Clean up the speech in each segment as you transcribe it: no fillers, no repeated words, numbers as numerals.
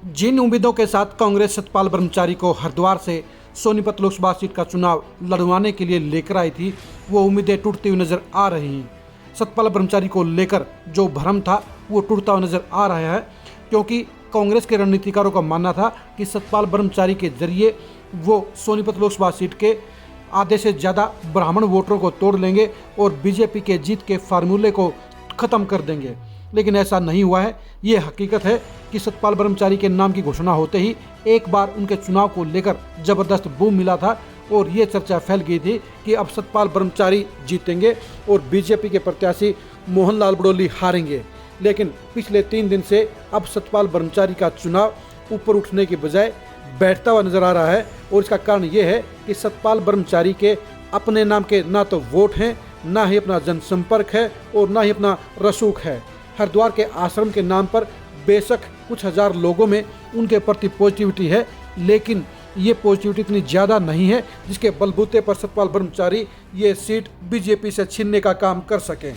जिन उम्मीदों के साथ कांग्रेस सतपाल ब्रह्मचारी को हरिद्वार से सोनीपत लोकसभा सीट का चुनाव लड़वाने के लिए लेकर आई थी, वो उम्मीदें टूटती हुई नजर आ रही हैं। सतपाल ब्रह्मचारी को लेकर जो भ्रम था वो टूटता हुआ नजर आ रहा है, क्योंकि कांग्रेस के रणनीतिकारों का मानना था कि सतपाल ब्रह्मचारी के जरिए वो सोनीपत लोकसभा सीट के आधे से ज़्यादा ब्राह्मण वोटरों को तोड़ लेंगे और बीजेपी के जीत के फार्मूले को ख़त्म कर देंगे। लेकिन ऐसा नहीं हुआ है। ये हकीकत है कि सतपाल ब्रह्मचारी के नाम की घोषणा होते ही एक बार उनके चुनाव को लेकर ज़बरदस्त बूम मिला था और ये चर्चा फैल गई थी कि अब सतपाल ब्रह्मचारी जीतेंगे और बीजेपी के प्रत्याशी मोहनलाल बड़ोली हारेंगे। लेकिन पिछले 3 दिन से अब सतपाल ब्रह्मचारी का चुनाव ऊपर उठने की बजाय बैठता हुआ नजर आ रहा है और इसका कारण ये है कि सतपाल ब्रह्मचारी के अपने नाम के ना तो वोट हैं, ना ही अपना जनसंपर्क है और ना ही अपना रसूख है। हरिद्वार के आश्रम के नाम पर बेशक कुछ हजार लोगों में उनके प्रति पॉजिटिविटी है, लेकिन ये पॉजिटिविटी इतनी ज़्यादा नहीं है जिसके बलबूते पर सतपाल ब्रह्मचारी ये सीट बीजेपी से छीनने का काम कर सकें।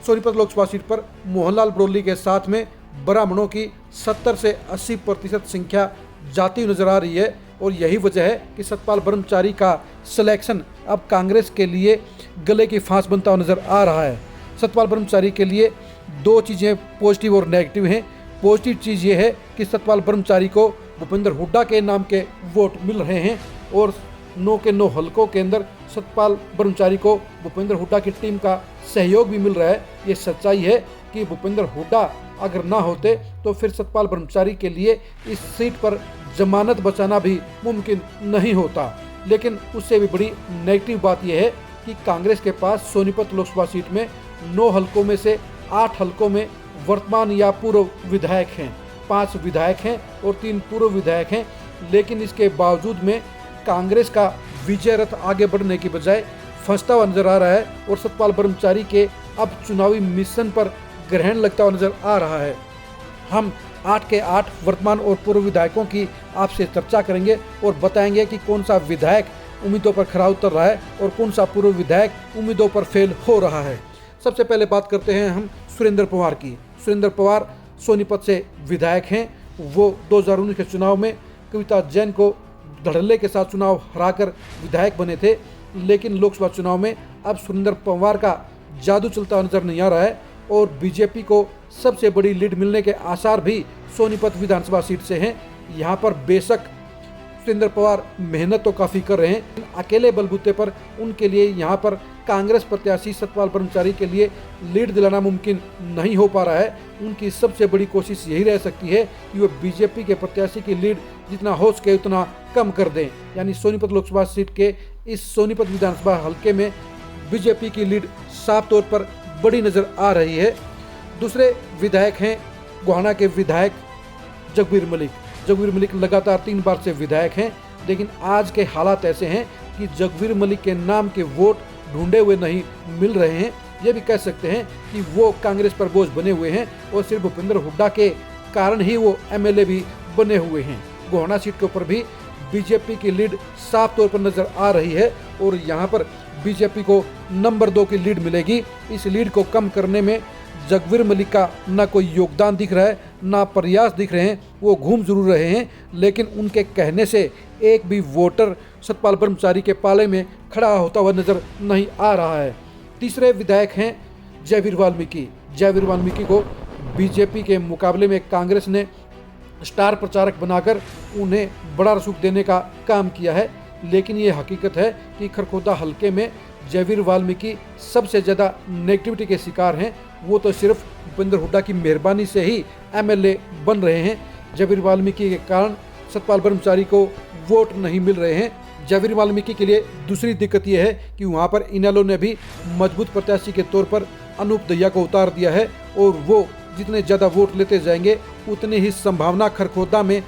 सोनीपत लोकसभा सीट पर मोहनलाल बड़ोली के साथ में ब्राह्मणों की 70 से 80% संख्या जाती हुई नजर आ रही है और यही वजह है कि सतपाल ब्रह्मचारी का सिलेक्शन अब कांग्रेस के लिए गले की फांस बनता हुआ नजर आ रहा है। सतपाल ब्रह्मचारी के लिए 2 चीज़ें पॉजिटिव और नेगेटिव हैं। पॉजिटिव चीज़ ये है कि सतपाल ब्रह्मचारी को भूपेंद्र हुड्डा के नाम के वोट मिल रहे हैं और 9 के 9 हलकों के अंदर सतपाल ब्रह्मचारी को भूपेंद्र हुड्डा की टीम का सहयोग भी मिल रहा है। ये सच्चाई है कि भूपेंद्र हुड्डा अगर ना होते तो फिर सतपाल ब्रह्मचारी के लिए इस सीट पर जमानत बचाना भी मुमकिन नहीं होता। लेकिन उससे भी बड़ी नेगेटिव बात यह है कि कांग्रेस के पास सोनीपत लोकसभा सीट में 9 हलकों में से 8 हलकों में वर्तमान या पूर्व विधायक हैं, 5 विधायक हैं और 3 पूर्व विधायक हैं। लेकिन इसके बावजूद में कांग्रेस का विजय रथ आगे बढ़ने की बजाय फंसता हुआ नजर आ रहा है और सतपाल ब्रह्मचारी के अब चुनावी मिशन पर ग्रहण लगता हुआ नजर आ रहा है। हम 8 के 8 वर्तमान और पूर्व विधायकों की आपसे चर्चा करेंगे और बताएंगे कि कौन सा विधायक उम्मीदों पर खरा उतर रहा है और कौन सा पूर्व विधायक उम्मीदों पर फेल हो रहा है। सबसे पहले बात करते हैं हम सुरेंद्र पवार की। सुरेंद्र पवार सोनीपत से विधायक हैं। वो 2019 के चुनाव में कविता जैन को धड़ल्ले के साथ चुनाव हराकर विधायक बने थे, लेकिन लोकसभा चुनाव में अब सुरेंद्र पवार का जादू चलता नजर नहीं आ रहा है और बीजेपी को सबसे बड़ी लीड मिलने के आसार भी सोनीपत विधानसभा सीट से हैं। यहाँ पर बेशक सुरेंद्र पवार मेहनत तो काफ़ी कर रहे हैं, अकेले बलबूते पर उनके लिए यहाँ पर कांग्रेस प्रत्याशी सतपाल ब्रह्मचारी के लिए लीड दिलाना मुमकिन नहीं हो पा रहा है। उनकी सबसे बड़ी कोशिश यही रह सकती है कि वो बीजेपी के प्रत्याशी की लीड जितना हो सके उतना कम कर दें। यानी सोनीपत लोकसभा सीट के इस सोनीपत विधानसभा हल्के में बीजेपी की लीड साफ तौर पर बड़ी नज़र आ रही है। दूसरे विधायक हैं गोहाना के विधायक जगबीर मलिक। जगबीर मलिक लगातार 3 बार से विधायक हैं, लेकिन आज के हालात ऐसे हैं कि जगबीर मलिक के नाम के वोट ढूंढे हुए नहीं मिल रहे हैं। ये भी कह सकते हैं कि वो कांग्रेस पर बोझ बने हुए हैं और सिर्फ भूपेंद्र हुड्डा के कारण ही वो एमएलए भी बने हुए हैं। गोहाना सीट के ऊपर भी बीजेपी की लीड साफ तौर पर नजर आ रही है और यहाँ पर बीजेपी को नंबर 2 की लीड मिलेगी। इस लीड को कम करने में जगबीर मलिक का ना कोई योगदान दिख रहा है, ना प्रयास दिख रहे हैं। वो घूम जरूर रहे हैं, लेकिन उनके कहने से एक भी वोटर सतपाल ब्रह्मचारी के पाले में खड़ा होता हुआ नजर नहीं आ रहा है। तीसरे विधायक हैं जयवीर वाल्मीकि। जयवीर वाल्मीकि को बीजेपी के मुकाबले में कांग्रेस ने स्टार प्रचारक बनाकर उन्हें बड़ा रसूख देने का काम किया है, लेकिन ये हकीकत है कि खरखोदा हलके में जयवीर वाल्मीकि सबसे ज़्यादा नेगेटिविटी के शिकार हैं। वो तो सिर्फ भूपेंद्र हुड्डा की मेहरबानी से ही एमएलए बन रहे हैं। जयवीर वाल्मीकि के कारण सतपाल ब्रह्मचारी को वोट नहीं मिल रहे हैं। जयवीर वाल्मीकि के लिए दूसरी दिक्कत यह है कि वहाँ पर इनेलो ने भी मजबूत प्रत्याशी के तौर पर अनूप दहिया को उतार दिया है और वो जितने ज़्यादा वोट लेते जाएंगे उतनी ही संभावना खरखोदा में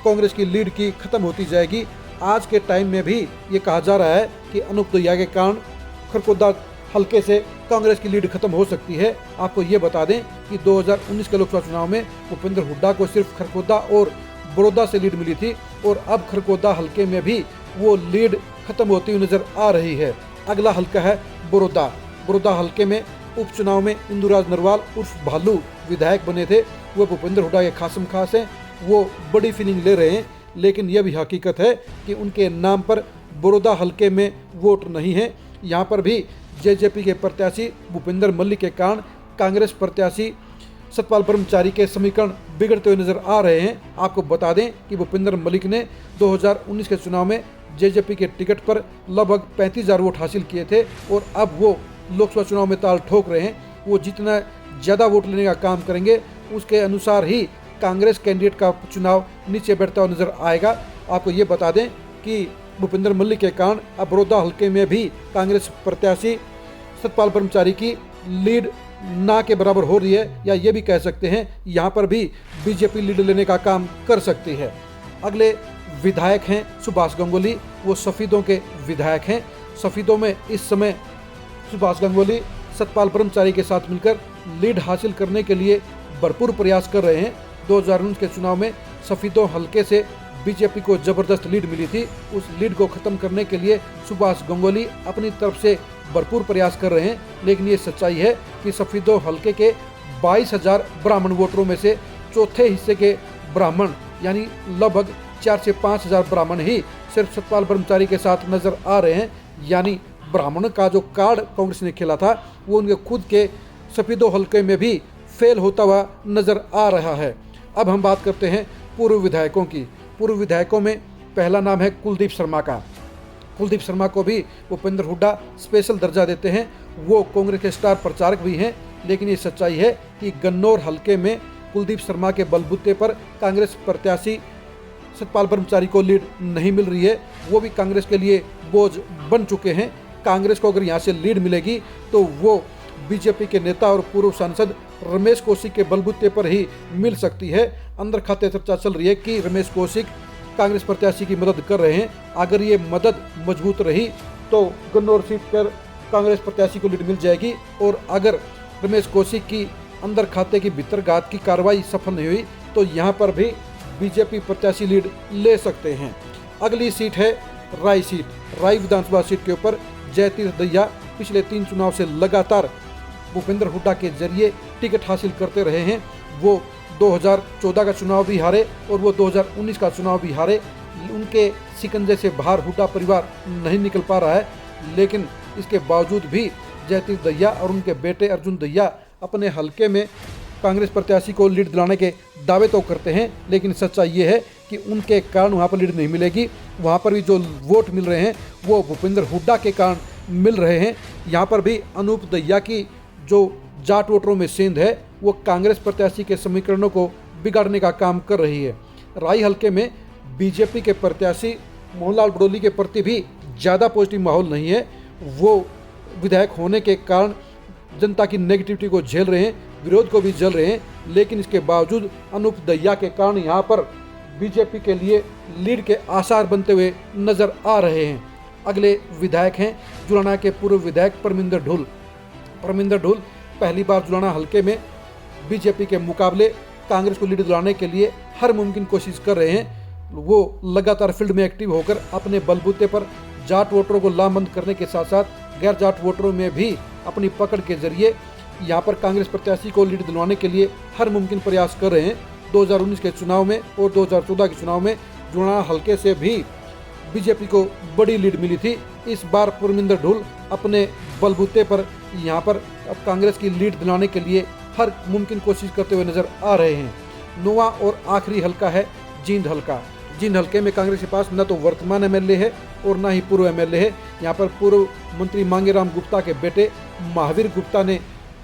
कांग्रेस की लीड की खत्म होती जाएगी। आज के टाइम में भी ये कहा जा रहा है कि अनूप दहिया के कारण खरखोदा हल्के से कांग्रेस की लीड खत्म हो सकती है। आपको ये बता दें कि 2019 के लोकसभा चुनाव में भूपेंद्र हुड्डा को सिर्फ खरखोदा और बड़ौदा से लीड मिली थी और अब खरखोदा हल्के में भी वो लीड खत्म होती हुई नजर आ रही है। अगला हल्का है बड़ौदा। बड़ौदा हल्के में उपचुनाव में इंदुराज नरवाल उर्फ भालू विधायक बने थे। वो भूपेंद्र हुड्डा के खासम खास हैं। वो बड़ी फीलिंग ले रहे हैं, लेकिन यह भी हकीकत है कि उनके नाम पर बड़ौदा हलके में वोट नहीं है। यहाँ पर भी जेजेपी के प्रत्याशी भूपेंद्र मल्लिक के कारण कांग्रेस प्रत्याशी सतपाल ब्रह्मचारी के समीकरण बिगड़ते हुए नजर आ रहे हैं। आपको बता दें कि भूपेंद्र मल्लिक ने 2019 के चुनाव में जेजेपी के टिकट पर लगभग 35,000 वोट हासिल किए थे और अब वो लोकसभा चुनाव में ताल ठोक रहे हैं। वो जितना ज़्यादा वोट लेने का काम करेंगे उसके अनुसार ही कांग्रेस कैंडिडेट का चुनाव नीचे बैठता हुआ नजर आएगा। आपको ये बता दें कि भूपेंद्र मल्लिक के कारण अब बड़ौदा हलके में भी कांग्रेस प्रत्याशी सतपाल ब्रह्मचारी की लीड ना के बराबर हो रही है, या ये भी कह सकते हैं यहाँ पर भी बीजेपी लीड लेने का काम कर सकती है। अगले विधायक हैं सुभाष गंगुली, वो सफीदों के विधायक हैं। सफीदों में इस समय सुभाष गंगुली सतपाल ब्रह्मचारी के साथ मिलकर लीड हासिल करने के लिए भरपूर प्रयास कर रहे हैं। 2019 के चुनाव में सफीदों हलके से बीजेपी को जबरदस्त लीड मिली थी। उस लीड को खत्म करने के लिए सुभाष गंगुली अपनी तरफ से भरपूर प्रयास कर रहे हैं, लेकिन ये सच्चाई है कि सफीदों हलके के 22,000 ब्राह्मण वोटरों में से चौथे हिस्से के ब्राह्मण यानी लगभग 4 से 5,000 ब्राह्मण ही सिर्फ सतपाल ब्रह्मचारी के साथ नजर आ रहे हैं। यानी ब्राह्मण का जो कार्ड कांग्रेस ने खेला था वो उनके खुद के सफीदों हलके में भी फेल होता हुआ नजर आ रहा है। अब हम बात करते हैं पूर्व विधायकों की। पूर्व विधायकों में पहला नाम है कुलदीप शर्मा का। कुलदीप शर्मा को भी भूपेंद्र हुड्डा स्पेशल दर्जा देते हैं। वो कांग्रेस के स्टार प्रचारक भी हैं, लेकिन ये सच्चाई है कि गन्नौर हलके में कुलदीप शर्मा के बलबूते पर कांग्रेस प्रत्याशी सतपाल ब्रह्मचारी को लीड नहीं मिल रही है। वो भी कांग्रेस के लिए बोझ बन चुके हैं। कांग्रेस को अगर यहाँ से लीड मिलेगी तो वो बीजेपी के नेता और पूर्व सांसद रमेश कौशिक के बलबूते पर ही मिल सकती है। अंदर खाते चर्चा चल रही है कि रमेश कौशिक कांग्रेस प्रत्याशी की मदद कर रहे हैं। अगर ये मदद मजबूत रही तो गन्नौर सीट पर कांग्रेस प्रत्याशी को लीड मिल जाएगी, और अगर रमेश कौशिक की अंदर खाते की भीतरघात की कार्रवाई सफल नहीं हुई तो यहाँ पर भी बीजेपी प्रत्याशी लीड ले सकते हैं। अगली सीट है राय सीट। राय विधानसभा सीट के ऊपर जयतीर्थ दहिया पिछले 3 चुनाव से लगातार भूपेंद्र हुड्डा के जरिए टिकट हासिल करते रहे हैं। वो 2014 का चुनाव भी हारे और वो 2019 का चुनाव भी हारे। उनके शिकंजे से बाहर हुड्डा परिवार नहीं निकल पा रहा है, लेकिन इसके बावजूद भी जयतीर्थ दहिया और उनके बेटे अर्जुन दहिया अपने हलके में कांग्रेस प्रत्याशी को लीड दिलाने के दावे तो करते हैं, लेकिन सच्चाई ये है कि उनके कारण वहाँ पर लीड नहीं मिलेगी। वहाँ पर भी जो वोट मिल रहे हैं वो भूपेंद्र हुड्डा के कारण मिल रहे हैं। यहाँ पर भी अनूप दहिया की जो जाट वोटरों में सेंध है वो कांग्रेस प्रत्याशी के समीकरणों को बिगाड़ने का काम कर रही है। राय हलके में बीजेपी के प्रत्याशी मोहनलाल बड़ौली के प्रति भी ज़्यादा पॉजिटिव माहौल नहीं है। वो विधायक होने के कारण जनता की नेगेटिविटी को झेल रहे हैं, विरोध को भी झेल रहे हैं, लेकिन इसके बावजूद अनूप दहिया के कारण यहाँ पर बीजेपी के लिए लीड के आसार बनते हुए नजर आ रहे हैं। अगले विधायक हैं जुलाना के पूर्व विधायक परमिंदर ढुल। परमिंदर ढुल पहली बार जुलाना हलके में बीजेपी के मुकाबले कांग्रेस को लीड दिलाने के लिए हर मुमकिन कोशिश कर रहे हैं। वो लगातार फील्ड में एक्टिव होकर अपने बलबूते पर जाट वोटरों को लामबंद करने के साथ साथ गैर जाट वोटरों में भी अपनी पकड़ के जरिए यहाँ पर कांग्रेस प्रत्याशी को लीड दिलवाने के लिए हर मुमकिन प्रयास कर रहे हैं। 2019 के चुनाव में और 2014 के चुनाव में जुलाना हलके से भी बीजेपी को बड़ी लीड मिली थी। इस बार परमिंदर ढुल अपने बलबूते पर यहाँ पर अब कांग्रेस की लीड दिलाने के लिए हर मुमकिन कोशिश करते हुए नजर आ रहे हैं। नौवां और आखिरी हलका है जींद हलका। जींद हलके में कांग्रेस के पास न तो वर्तमान एमएलए है और न ही पूर्व एमएलए है। यहाँ पर पूर्व मंत्री मांगेराम गुप्ता के बेटे महावीर गुप्ता ने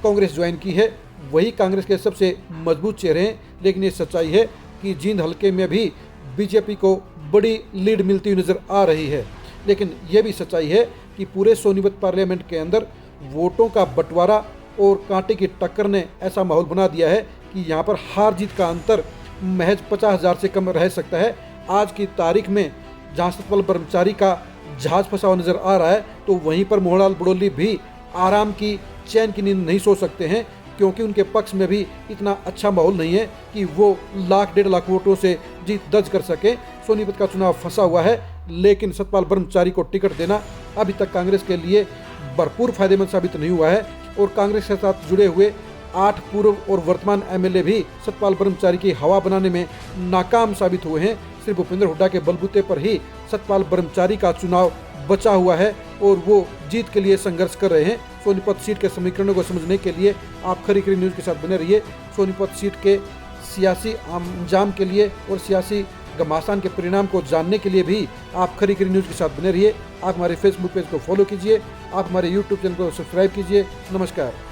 कांग्रेस ज्वाइन की है। वही कांग्रेस के सबसे मजबूत चेहरे हैं, लेकिन ये सच्चाई है कि जींद हलके में भी बीजेपी को बड़ी लीड मिलती हुई नजर आ रही है। लेकिन यह भी सच्चाई है कि पूरे सोनीपत पार्लियामेंट के अंदर वोटों का बंटवारा और कांटे की टक्कर ने ऐसा माहौल बना दिया है कि यहाँ पर हार जीत का अंतर महज 50,000 से कम रह सकता है। आज की तारीख में जहाँ सतपाल ब्रह्मचारी का जहाज फंसा हुआ नजर आ रहा है, तो वहीं पर मोहनलाल बड़ौली भी आराम की चैन की नींद नहीं सो सकते हैं, क्योंकि उनके पक्ष में भी इतना अच्छा माहौल नहीं है कि वो 1,00,000-1.5 लाख वोटों से जीत दर्ज कर सके। सोनीपत का चुनाव फंसा हुआ है, लेकिन सतपाल ब्रह्मचारी को टिकट देना अभी तक कांग्रेस के लिए भरपूर फायदेमंद साबित नहीं हुआ है। और कांग्रेस के साथ जुड़े हुए 8 पूर्व और वर्तमान एमएलए भी सतपाल ब्रह्मचारी की हवा बनाने में नाकाम साबित हुए हैं। श्री भूपेंद्र हुड्डा के बलबूते पर ही सतपाल ब्रह्मचारी का चुनाव बचा हुआ है और वो जीत के लिए संघर्ष कर रहे हैं। सोनीपत सीट के समीकरणों को समझने के लिए आप खरी खरी न्यूज़ के साथ बने रहिए। सोनीपत सीट के सियासी अंजाम के लिए और सियासी घमासान के परिणाम को जानने के लिए भी आप खरी खरी न्यूज़ के साथ बने रहिए। आप हमारे फेसबुक पेज को फॉलो कीजिए, आप हमारे यूट्यूब चैनल को सब्सक्राइब कीजिए। नमस्कार।